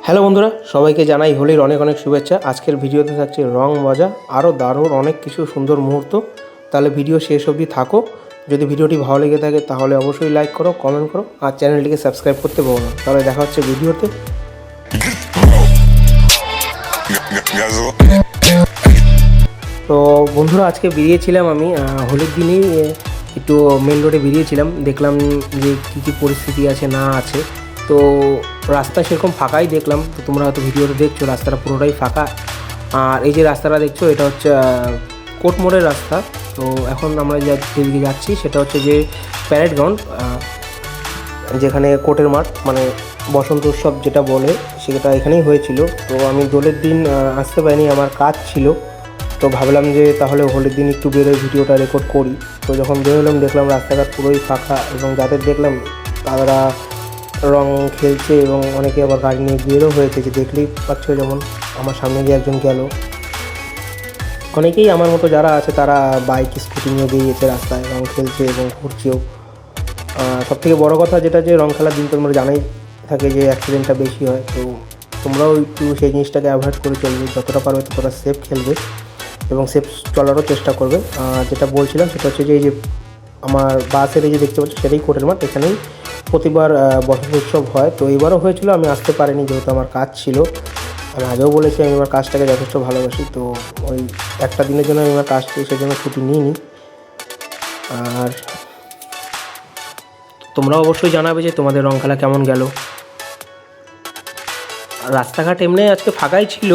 Hello বন্ধুরা, সবাইকে জানাই হোলির অনেক অনেক শুভেচ্ছা। আজকের ভিডিওতে থাকছে রং মজা, আরও দারুণ অনেক কিছু সুন্দর মুহূর্ত। তাহলে ভিডিও শেষ অবধি থাকো। যদি ভিডিওটি ভালো লেগে থাকে তাহলে অবশ্যই লাইক করো, কমেন্ট করো আর চ্যানেলটিকে সাবস্ক্রাইব করতে ভুলো না। তাহলে দেখা হচ্ছে ভিডিওতে। তো বন্ধুরা, আজকে বেরিয়েছিলাম আমি হোলির দিনেই একটু মেন রোডে বেরিয়েছিলাম। দেখলাম যে কী কী পরিস্থিতি আছে না আছে। তো রাস্তা সেরকম ফাঁকাই দেখলাম। তো তোমরা হয়তো ভিডিওতে দেখছো রাস্তাটা পুরোটাই ফাঁকা। আর এই যে রাস্তাটা দেখছো এটা হচ্ছে কোর্ট মোড়ের রাস্তা। তো এখন আমরা যেদিকে যাচ্ছি সেটা হচ্ছে যে প্যারেড গ্রাউন্ড, যেখানে কোর্টের মাঠ, মানে বসন্ত উৎসব যেটা বলে সেটা এখানেই হয়েছিল। তো আমি দোলের দিন আসতে পারিনি, আমার কাজ ছিল। তো ভাবলাম যে তাহলে হোলির দিন একটু বেরোয় ভিডিওটা রেকর্ড করি। তো যখন বেরোলাম দেখলাম রাস্তাঘাট পুরোই ফাঁকা, এবং যাদের দেখলাম তারা রং খেলছে এবং অনেকে আবার গাড়ি নিয়ে বেরও হয়েছে, যে দেখলেই পাচ্ছ। যেমন আমার সামনে দিয়ে একজন গেল। অনেকেই আমার মতো যারা আছে তারা বাইক স্কুটি নিয়ে বেরিয়েছে রাস্তায়, রং খেলছে এবং ঘুরছেও। সবথেকে বড় কথা যেটা, যে রং খেলার দিন তোমরা জানাই থাকে যে অ্যাক্সিডেন্টটা বেশি হয়। তো তোমরাও একটু সেই জিনিসটাকে অ্যাভয়েড করে চলবে, যতটা পারবে ততটা সেফ খেলবে এবং সেফ চলারও চেষ্টা করবে। যেটা বলছিলাম সেটা হচ্ছে যে এই যে আমার বাসের এই যে দেখতে পাচ্ছি সেটাই কোর্টের মাঠ। এখানেই প্রতিবার বসন্ত উৎসব হয়। তো এইবারও হয়েছিল, আমি আসতে পারিনি যেহেতু আমার কাজ ছিল। আমি আগেও বলেছি আমি আমার কাজটাকে যথেষ্ট ভালোবাসি। তো ওই একটা দিনের জন্য আমি আমার কাজটি সেজন্য ছুটি নিইনি। আর তোমরাও অবশ্যই জানাবে যে তোমাদের রং খেলা কেমন গেল। রাস্তাঘাট এমনি আজকে ফাঁকাই ছিল,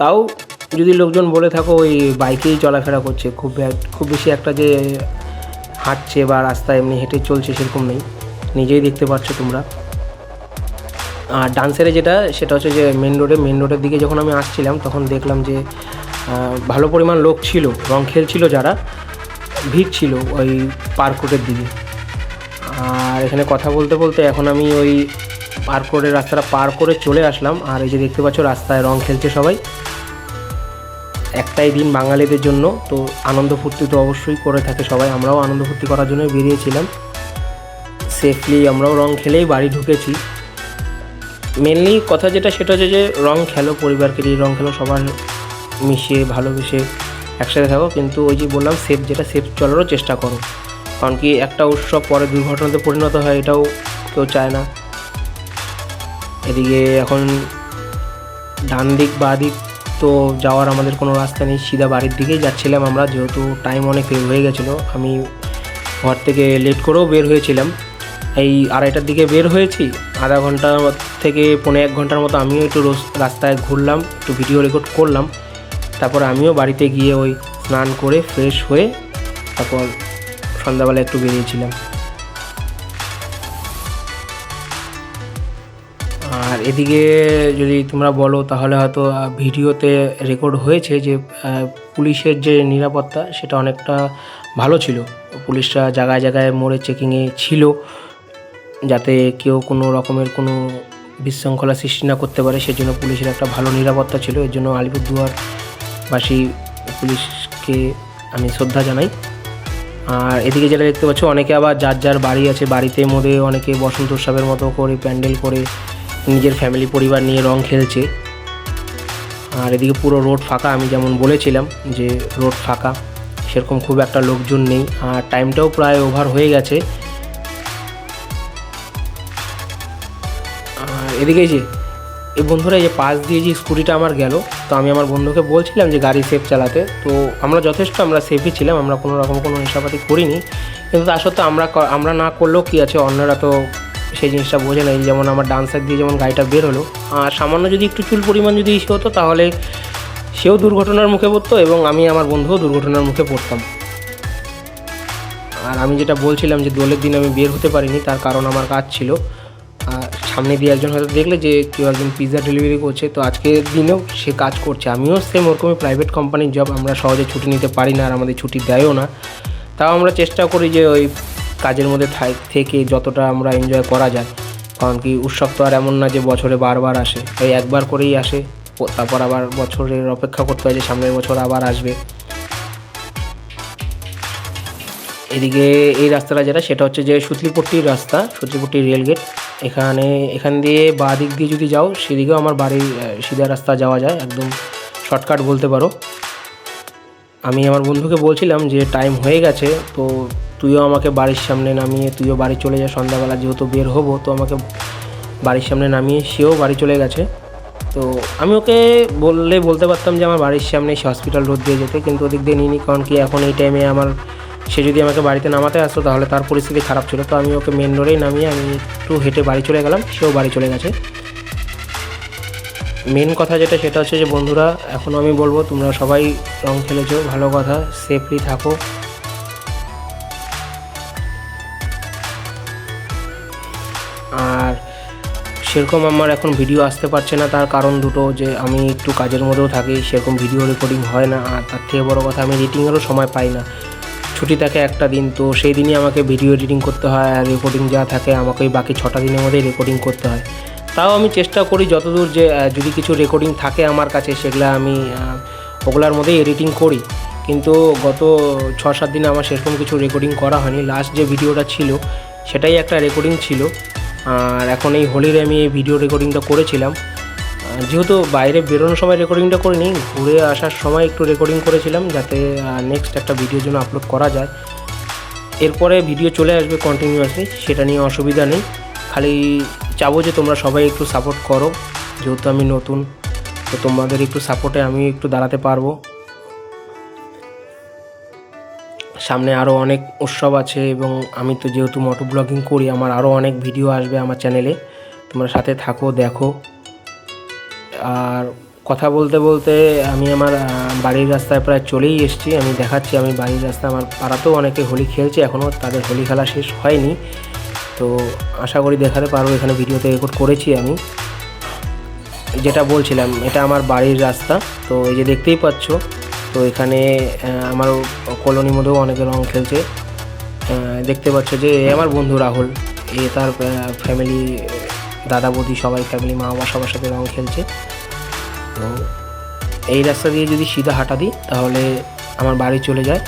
তাও যদি লোকজন বলে থাকো ওই বাইকেই চলাফেরা করছে, খুব বেশি একটা যে হাঁটছে বা রাস্তায় এমনি হেঁটে চলছে সেরকম নেই, নিজেই দেখতে পাচ্ছ তোমরা। আর ডান সাইডে যেটা, সেটা হচ্ছে যে মেন রোডের দিকে যখন আমি আসছিলাম তখন দেখলাম যে ভালো পরিমাণ লোক ছিল, রং খেলছিল যারা, ভিড় ছিল ওই পার্ক রোডের দিকে। আর এখানে কথা বলতে বলতে এখন আমি ওই পার্ক রোডের রাস্তাটা পার করে চলে আসলাম। আর এই যে দেখতে পাচ্ছ রাস্তায় রং খেলছে সবাই। একটাই দিন বাঙালিদের জন্য, তো আনন্দ ফুর্তি তো অবশ্যই করে থাকে সবাই। আমরাও আনন্দ ফুর্তি করার জন্যই বেরিয়েছিলাম। সেফলি আমরাও রং খেলেই বাড়ি ঢুকেছি। মেনলি কথা যেটা সেটা হচ্ছে যে রং খেলো, পরিবারকে নিয়ে রং খেলো, সবার মিশিয়ে ভালোবেসে একসাথে থাকো। কিন্তু ওই যে বললাম যেটা সেফ চলারও চেষ্টা করো, কারণ কি একটা উৎসব পরে দুর্ঘটনাতে পরিণত হয়, এটাও কেউ চায় না। এদিকে এখন ডান দিক বা দিক তো যাওয়ার আমাদের কোনো রাস্তা নেই, সিধা বাড়ির দিকেই যাচ্ছিলাম আমরা, যেহেতু টাইম অনেক হয়ে গেছিলো। আমি ঘর থেকে লেট করেও বের হয়েছিলাম, এই 2:30টার দিকে বের হয়েছি। আধা ঘন্টা থেকে 1.5 ঘন্টার মতো আমিও একটু রাস্তায় ঘুরলাম, একটু ভিডিও রেকর্ড করলাম। তারপর আমিও বাড়িতে গিয়ে ওই স্নান করে ফ্রেশ হয়ে তারপর সন্ধ্যাবেলা একটু বেরিয়েছিলাম। আর এদিকে যদি তোমরা বলো তাহলে হয়তো ভিডিওতে রেকর্ড হয়েছে যে পুলিশের যে নিরাপত্তা সেটা অনেকটা ভালো ছিল। পুলিশরা জায়গায় জায়গায় মোড়ে চেকিংয়ে ছিল, যাতে কেউ কোনো রকমের কোনো বিশৃঙ্খলা সৃষ্টি না করতে পারে, সেজন্য পুলিশের একটা ভালো নিরাপত্তা ছিল। এর জন্য আলিপুরদুয়ারবাসী পুলিশকে আমি শ্রদ্ধা জানাই। আর এদিকে যেটা দেখতে পাচ্ছ, অনেকে আবার যার যার বাড়ি আছে, বাড়িতে মধ্যে অনেকে বসন্ত উৎসবের মতো করে প্যান্ডেল করে নিজের ফ্যামিলি পরিবার নিয়ে রং খেলছে। আর এদিকে পুরো রোড ফাঁকা, আমি যেমন বলেছিলাম যে রোড ফাঁকা, সেরকম খুব একটা লোকজন নেই। আর টাইমটাও প্রায় ওভার হয়ে গেছে। আর এদিকে যে এই বন্ধুরা, এই যে পাশ দিয়ে যে স্কুটিটা আমার গেল, তো আমি আমার বন্ধুকে বলছিলাম যে গাড়ি সেফ চালাতে। তো আমরা সেফই ছিলাম, আমরা কোনো রকম কোনো নেশাপাতি করিনি। কিন্তু তা সত্ত্বেও আমরা না করলেও কী আছে, অন্যরা তো সেই জিনিসটা বোঝে না। যেমন আমার ডান সাইড দিয়ে যেমন গাড়িটা বের হলো, আর সামান্য যদি একটু চুল পরিমাণ যদি ইস্যু হতো তাহলে সেও দুর্ঘটনার মুখে পড়তো এবং আমি আমার বন্ধুও দুর্ঘটনার মুখে পড়তাম। আর আমি যেটা বলছিলাম যে দোলের দিন আমি বের হতে পারিনি, তার কারণ আমার কাজ ছিল। আর সামনে দিয়ে একজন হয়তো দেখলে যে কেউ একজন পিৎজা ডেলিভারি করছে, তো আজকের দিনেও সে কাজ করছে। আমিও সেম ওরকমই প্রাইভেট কোম্পানির জব, আমরা সহজে ছুটি নিতে পারি না আর আমাদের ছুটি দেয়ও না। তাও আমরা চেষ্টা করি যে ওই কাজের মধ্যে থেকে যতটা আমরা এনজয় করা যায়। কারণ কি উৎসব তো আর এমন না যে বছরে বারবার আসে, ওই একবার করেই আসে, তারপর আবার বছরের অপেক্ষা করতে হয় যে সামনের বছর আবার আসবে। এদিকে এই রাস্তাটা যেটা, সেটা হচ্ছে যে সুতলিপট্টির রাস্তা, সুতলিপট্টি রেলগেট। এখান দিয়ে বাঁ দিক দিয়ে যদি যাও সেদিকেও আমার বাড়ির সিধা রাস্তা যাওয়া যায়, একদম শর্টকাট বলতে পারো। আমি আমার বন্ধুকে বলছিলাম যে টাইম হয়ে গেছে, তো তুইও আমাকে বাড়ির সামনে নামিয়ে তুইও বাড়ি চলে যা, সন্ধ্যাবেলা যেহেতু বের হবো, তো আমাকে বাড়ির সামনে নামিয়ে সেও বাড়ি চলে গেছে। তো আমি ওকে বলতে পারতাম যে আমার বাড়ির সামনে সে হসপিটাল রোড দিয়ে যেতে, কিন্তু ওদিক দিয়ে নিইনি, কারণ কি এখন এই টাইমে সে যদি আমাকে বাড়িতে নামাতে আসতো তাহলে তার পরিস্থিতি খারাপ ছিল। তো আমি ওকে মেন রোডেই নামিয়ে আমি একটু হেঁটে বাড়ি চলে গেলাম, সেও বাড়ি চলে গেছে। মেন কথা সেটা হচ্ছে যে বন্ধুরা, এখনও আমি বলবো তোমরা সবাই রং খেলেছো, ভালো কথা, সেফলি থাকো। আর সেরকম আমার এখন ভিডিও আসতে পারছে না, তার কারণ দুটো, যে আমি একটু কাজের মধ্যেও থাকি, সেরকম ভিডিও রেকর্ডিং হয় না। আর তার থেকে বড়ো কথা, আমি এডিটিংয়েরও সময় পাই না, ছুটি থাকে একটা দিন, তো সেই দিনই আমাকে ভিডিও এডিটিং করতে হয়, আর রেকর্ডিং যা থাকে আমাকে ওই বাকি 6টা দিনের মধ্যেই রেকর্ডিং করতে হয়। তাও আমি চেষ্টা করি যতদূর, যে যদি কিছু রেকর্ডিং থাকে আমার কাছে সেগুলো আমি ওগুলোর মধ্যেই এডিটিং করি। কিন্তু গত 6-7 দিনে আমার সেরকম কিছু রেকর্ডিং করা হয়নি। লাস্ট যে ভিডিওটা ছিল সেটাই একটা রেকর্ডিং ছিল। আর এখন এই হোলির আমি এই ভিডিও রেকর্ডিংটা করেছিলাম, যেহেতু বাইরে বেরোনোর সময় রেকর্ডিংটা করিনি, ঘুরে আসার সময় একটু রেকর্ডিং করেছিলাম, যাতে নেক্সট একটা ভিডিওর জন্য আপলোড করা যায়। এরপরে ভিডিও চলে আসবে কন্টিনিউয়াসলি, সেটা নিয়ে অসুবিধা নেই। খালি চাবো যে তোমরা সবাই একটু সাপোর্ট করো, যেহেতু আমি নতুন, তো তোমাদের একটু সাপোর্টে আমি একটু দাঁড়াতে পারবো। সামনে আরও অনেক উৎসব আছে, এবং আমি তো যেহেতু মোটো ব্লগিং করি, আমার আরও অনেক ভিডিও আসবে আমার চ্যানেলে, তোমরা সাথে থাকো, দেখো। আর কথা বলতে বলতে আমি আমার বাড়ির রাস্তায় প্রায় চলেই এসেছি। আমি দেখাচ্ছি, আমি বাড়ির রাস্তায়, আমার পাড়াতেও অনেকে হোলি খেলছে, এখনও তাদের হোলি খেলা শেষ হয়নি, তো আশা করি দেখাতে পারবো। এখানে ভিডিওতে রেকর্ড করেছি আমি, যেটা বলছিলাম, এটা আমার বাড়ির রাস্তা। তো এই যে দেখতেই পাচ্ছ, তো এখানে আমার কলোনির মধ্যেও অনেকে রং খেলছে। দেখতে পাচ্ছ যে আমার বন্ধু রাহুল, তার ফ্যামিলি, দাদা বৌদি সবাই, ফ্যামিলি, মা বাবা সবার সাথে রং খেলছে। তো এই রাস্তা দিয়ে যদি সিধা হাঁটা দিই তাহলে আমার বাড়ি চলে যায়।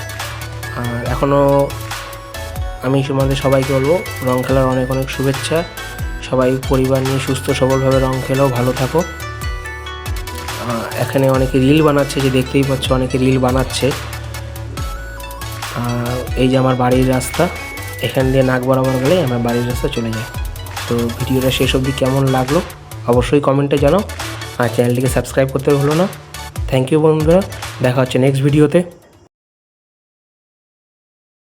আর এখনও আমি তোমাদের সবাইকে বলবো, রং খেলার অনেক অনেক শুভেচ্ছা। সবাই পরিবার নিয়ে সুস্থ সবলভাবে রং খেলেও ভালো থাকো। এখানে অনেকে রিল বানাচ্ছে, যে দেখতেই পাচ্ছ অনেকে রিল বানাচ্ছে। এই যে আমার বাড়ির রাস্তা, এখান দিয়ে নাক বরাবর গেলে আমার বাড়ির রাস্তা চলে যায়। তো ভিডিওটা শেষ অবধি কেমন লাগলো অবশ্যই কমেন্টে জানাও, আর চ্যানেলটিকে সাবস্ক্রাইব করতে ভুলো না। থ্যাংক ইউ বন্ধুরা, দেখা হচ্ছে নেক্সট ভিডিওতে।